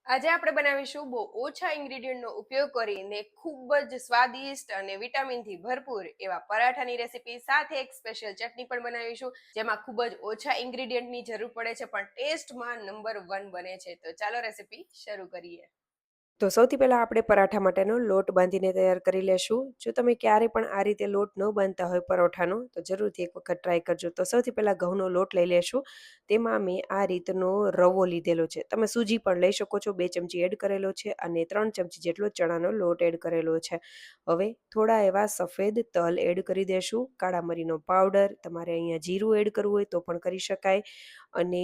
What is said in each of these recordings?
આજે આપણે બનાવીશું બહુ ઓછા ઇન્ગ્રેડિયન્ટનો ઉપયોગ કરીને ખૂબ જ સ્વાદિષ્ટ અને વિટામિનથી ભરપૂર એવા પરાઠાની રેસીપી સાથે એક સ્પેશિયલ ચટણી પણ બનાવીશું જેમાં ખૂબ જ ઓછા ઇન્ગ્રેડિયન્ટની જરૂર પડે છે પણ ટેસ્ટમાં નંબર 1 બને છે. તો ચાલો રેસીપી શરૂ કરીએ. તો સૌથી પહેલાં આપણે પરાઠા માટેનો લોટ બાંધીને તૈયાર કરી લેશું. જો તમે ક્યારે પણ આ રીતે લોટ ન બાંધતા હોય પરોઠાનો તો જરૂરથી એક વખત ટ્રાય કરજો. તો સૌથી પહેલાં ઘઉંનો લોટ લઈ લેશું. તેમાં મેં આ રીતનો રવો લીધેલો છે. તમે સૂજી પણ લઈ શકો છો. 2 ચમચી એડ કરેલો છે અને 3 ચમચી જેટલો ચણાનો લોટ એડ કરેલો છે. હવે થોડા એવા સફેદ તલ એડ કરી દેશું. કાળા મરીનો પાવડર, તમારે અહીંયા જીરું એડ કરવું હોય તો પણ કરી શકાય અને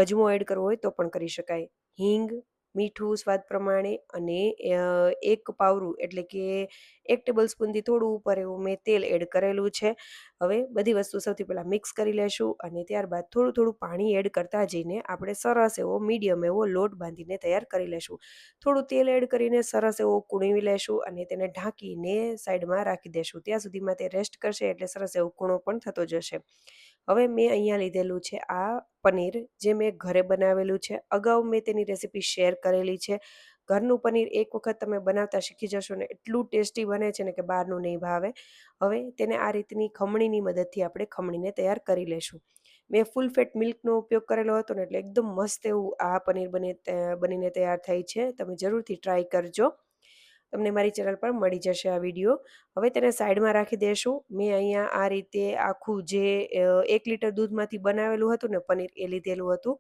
અજમો એડ કરવો હોય તો પણ કરી શકાય. હિંગ, મીઠું સ્વાદ પ્રમાણે અને એક પાવરું એટલે કે 1 ટેબલ સ્પૂનથી થોડું ઉપર એવું મેં તેલ એડ કરેલું છે. હવે બધી વસ્તુ સૌથી પહેલાં મિક્સ કરી લેશું અને ત્યારબાદ થોડું પાણી એડ કરતા જઈને આપણે સરસ એવો મીડિયમ એવો લોટ બાંધીને તૈયાર કરી લેશું. થોડું તેલ એડ કરીને સરસ એવો કૂણવી લેશું અને તેને ઢાંકીને સાઈડમાં રાખી દેશું. ત્યાં સુધીમાં તે રેસ્ટ કરશે એટલે સરસ એવો કૂણો પણ થતો જશે. હવે મેં અહીંયા લીધેલું છે આ પનીર, જે મેં ઘરે બનાવેલું છે. અગાઉ મેં તેની રેસીપી શેર કરેલી છે. ઘરનું પનીર એક વખત તમે બનાવતા શીખી જશો ને એટલું ટેસ્ટી બને છે ને કે બહારનું નહીં ભાવે. હવે તેને આ રીતની ખમણીની મદદથી આપણે ખમણીને તૈયાર કરી લેશું. મેં ફૂલ ફેટ મિલ્કનો ઉપયોગ કરેલો હતો ને એટલે એકદમ મસ્ત એવું આ પનીર બનીને તૈયાર થાય છે. તમે જરૂરથી ટ્રાય કરજો. તમને મારી ચેનલ પર મળી જશે આ વિડીયો. હવે તેને સાઈડમાં રાખી દેશું. મેં અહીંયા આ રીતે આખું જે 1 લીટર દૂધમાંથી બનાવેલું હતું ને પનીર એ લીધેલું હતું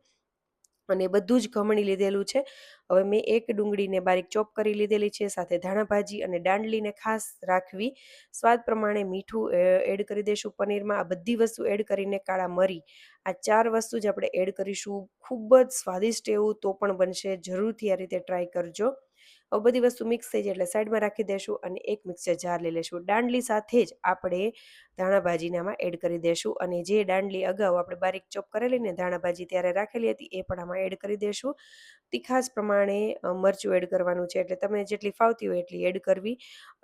અને બધું જ ખમણી લીધેલું છે. હવે મેં એક ડુંગળીને બારીક ચોપ કરી લીધેલી છે, સાથે ધાણા ભાજી અને દાંડલીને ખાસ રાખવી. સ્વાદ પ્રમાણે મીઠું એડ કરી દઈશું પનીરમાં. આ બધી વસ્તુ એડ કરીને કાળા મરી, આ 4 વસ્તુ જ આપણે એડ કરીશું. ખૂબ જ સ્વાદિષ્ટ એવું તો પણ બનશે. જરૂરથી આ રીતે ટ્રાય કરજો. હવે બધી વસ્તુ મિક્સ થઈ જાય એટલે સાઈડમાં રાખી દઈશું અને એક મિક્સર જાર લઈ લઈશું. દાંડલી સાથે જ આપણે ધાણા ભાજીને આમાં એડ કરી દઈશું અને જે દાંડલી અગાઉ આપણે બારીક ચોપ કરેલી ને ધાણા ભાજી ત્યારે રાખેલી હતી એ પણ આમાં એડ કરી દઈશું. તીખાસ પ્રમાણે મરચું એડ કરવાનું છે એટલે તમને જેટલી ફાવતી હોય એટલી એડ કરવી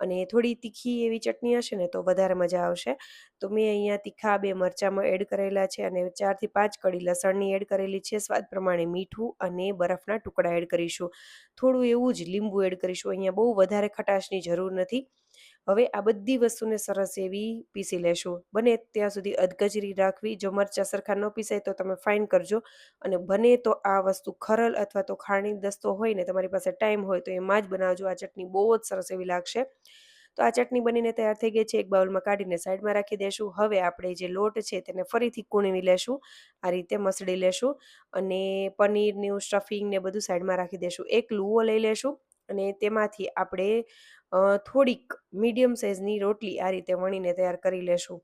અને થોડી તીખી એવી ચટણી હશે ને તો વધારે મજા આવશે. તો મેં અહીંયા તીખા 2 મરચાંમાં એડ કરેલા છે અને 4 થી 5 કળી લસણની એડ કરેલી છે. સ્વાદ પ્રમાણે મીઠું અને બરફના ટુકડા એડ કરીશું. થોડું એવું જ લીંબુ એડ કરીશું. અહીંયા બહુ વધારે ખટાશની જરૂર નથી. હવે આ બધી વસ્તુને સરસ એવી પીસી લેશું. બને ત્યાં સુધી અધકચરી રાખવી. જો મરચાં સરખા ન પીસાય તો તમે ફાઇન કરજો અને બને તો આ વસ્તુ ખરલ અથવા તો ખાણી દસ્તો હોય ને તમારી પાસે ટાઈમ હોય તો એમાં જ બનાવજો. આ ચટણી બહુ જ સરસ એવી લાગશે. તો આ ચટણી બનીને તૈયાર થઈ ગઈ છે. એક બાઉલમાં કાઢીને સાઈડમાં રાખી દેશું. હવે આપણે જે લોટ છે તેને ફરીથી કૂણવી લેશું. આ રીતે મસળી લેશું અને પનીરનું સ્ટફિંગ ને બધું સાઈડમાં રાખી દેશું. એક લુઓ લઈ લેશું અને તેમાંથી આપણે થોડીક મીડિયમ સાઇઝની રોટલી આ રીતે વણીને તૈયાર કરી લેશું.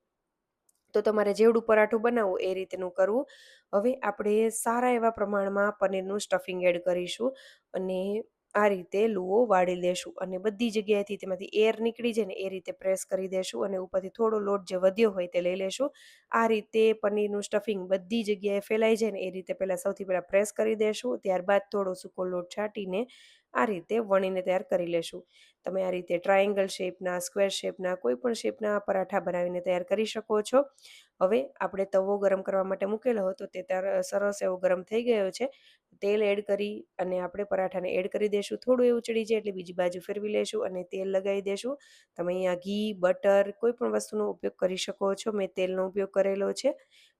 તો તમારે જેવડું પરાઠું બનાવવું એ રીતનું કરવું. હવે આપણે સારા એવા પ્રમાણમાં પનીરનું સ્ટફિંગ એડ કરીશું અને આ રીતે લુઓ વાળી લેશું અને બધી જગ્યાએથી તેમાંથી એર નીકળી જાય ને એ રીતે પ્રેસ કરી દેશું અને ઉપરથી થોડો લોટ જે વધ્યો હોય તે લઈ લેશું. આ રીતે પનીરનું સ્ટફિંગ બધી જગ્યાએ ફેલાઈ જાય ને એ રીતે પહેલાં સૌથી પહેલાં પ્રેસ કરી દેશું. ત્યારબાદ થોડો સૂકો લોટ છાંટીને આ રીતે વણીને તૈયાર કરી લેશું. તમે આ રીતે ટ્રાયેંગલ શેપના, સ્ક્વેર શેપના, કોઈ પણ શેપના પરાઠા બનાવીને તૈયાર કરી શકો છો. હવે આપણે તવો ગરમ કરવા માટે મૂકેલો હતો તે સરસ એવો ગરમ થઈ ગયો છે. તેલ એડ કરી અને આપણે પરાઠાને એડ કરી દઈશું. થોડું એવું ચડી જાય એટલે બીજી બાજુ ફેરવી લેશું અને તેલ લગાવી દેશું. તમે અહીંયા ઘી, બટર કોઈ પણ વસ્તુનો ઉપયોગ કરી શકો છો. મેં તેલનો ઉપયોગ કરેલો છે.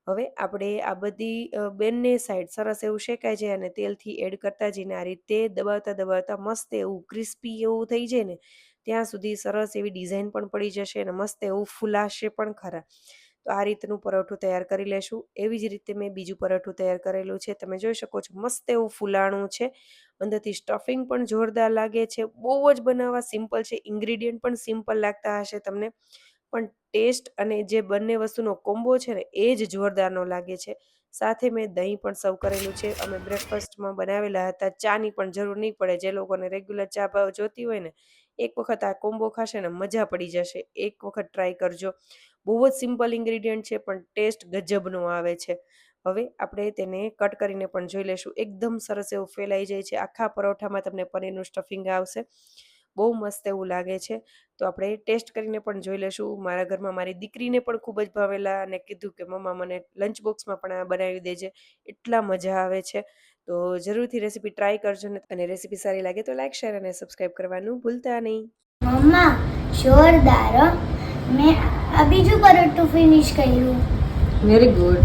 હવે આપણે આ બધી બંને સાઈડ સરસ એવું શેકાઈ જાય અને તેલથી એડ કરતા જઈને આ રીતે દબાવતા મસ્ત એવું ક્રિસ્પી એવું થઈ જાય ને ત્યાં સુધી સરસ એવી ડિઝાઇન પણ પડી જશે અને મસ્ત એવું ફૂલાશે પણ ખરા. તો આ રીતનું પરોઠું તૈયાર કરી લેશું. એવી જ રીતે મેં બીજું પરોઠું તૈયાર કરેલું છે. તમે જોઈ શકો છો મસ્ત એવું ફૂલાણું છે. અંદરથી સ્ટફિંગ પણ જોરદાર લાગે છે. બહુ જ બનાવવા સિમ્પલ છે. ઇન્ગ્રીડિયન્ટ પણ સિમ્પલ લાગતા હશે તમને. પણ ટેસ્ટ અને જે બંને વસ્તુનો કોમ્બો છે ને એ જ જોરદારનો લાગે છે. સાથે મેં દહીં પણ સર્વ કરેલું છે. અમે બ્રેકફાસ્ટમાં બનાવેલા હતા. ચાની પણ જરૂર નહીં પડે. જે લોકોને રેગ્યુલર ચા ભાવ જોતી હોય ને એક વખત આ કોમ્બો ખાશે ને મજા પડી જશે. એક વખત ટ્રાય કરજો. બહુ જ સિમ્પલ ઇન્ગ્રીડિયન્ટ છે પણ ટેસ્ટ ગજબનો આવે છે. હવે આપણે તેને કટ કરીને પણ જોઈ લેશું. એકદમ સરસ એવું ફેલાઈ જાય છે. આખા પરોઠામાં તમને પનીરનું સ્ટફિંગ આવશે. બહુ મસ્ત એવું લાગે છે. તો આપણે ટેસ્ટ કરીને પણ જોઈ લેશું. મારા ઘરમાં મારી દીકરીને પણ ખૂબ જ ભાવેલા અને કીધું કે મમ્મા મને લંચ બોક્સમાં પણ આ બનાવી દેજે. એટલા મજા આવે છે. તો જરૂરથી રેસીપી ટ્રાય કરજો ને, અને રેસીપી સારી લાગે તો લાઈક, શેર અને સબસ્ક્રાઈબ કરવાનું ભૂલતા નહીં. મમ્મા જોરદાર હો. મેં આ બીજું પરોઠું ફિનિશ કર્યું. Very good.